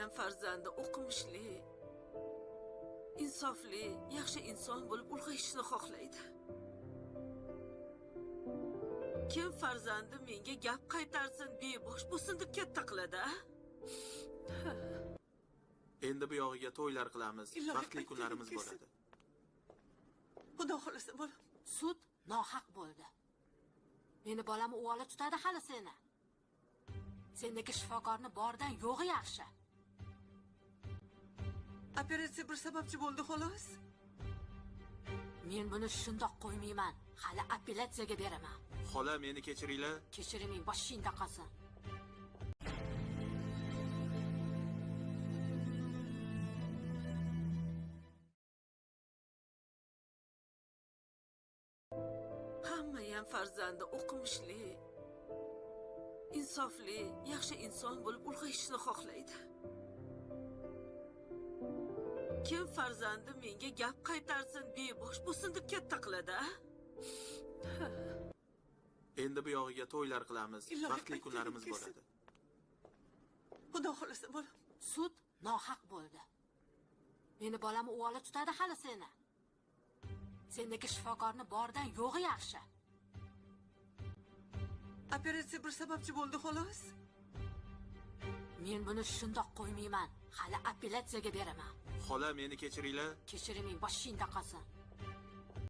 Hammayam farzandi o'qimishli, insofli, yaxshi inson bo'lib ulg'ayishni xohlaydi. Kim farzandi menga gap qaytarsin, bebosh bo'lsin deb katta qiladi? Endi bu yog'iga to'ylar qilamiz, baxtli kunlarimiz bo'ladi. Xudo xolasa bolam. Sud nohaq bo'ldi. Meni bolam o'g'li tutadi hali seni. Sendagi shifokorni bordan yo'g'i yaxshi. Operatsiya bir sababchi bo'ldi xolos. Men buni shundoq qo'ymayman. Hali apellyatsiyaga beraman. Xola, meni kechiringlar. Kechiriming boshingda qolsin. Hammayam farzandi o'qimishli, insofli, yaxshi inson bo'lib ulg'ayishni xohlaydi. Kim farzandi menga gap qaytarsin, bebosh bo'lsin deb katta qiladi? Endi bu yog'iga to'ylar qilamiz, baxtli kunlarimiz bo'ladi. Xudo xolasa bolam. Sud nohaq bo'ldi. Meni bolam o'g'li tutadi hali seni. Sendagi shifokorni bordan yo'g'i yaxshi. Operatsiya bir sababchi bo'ldi xolos. Men buni shundoq qo'ymayman. Hali apellyatsiyaga beraman. Xola, meni kechiringlar. Kechiriming boshingda qolsin.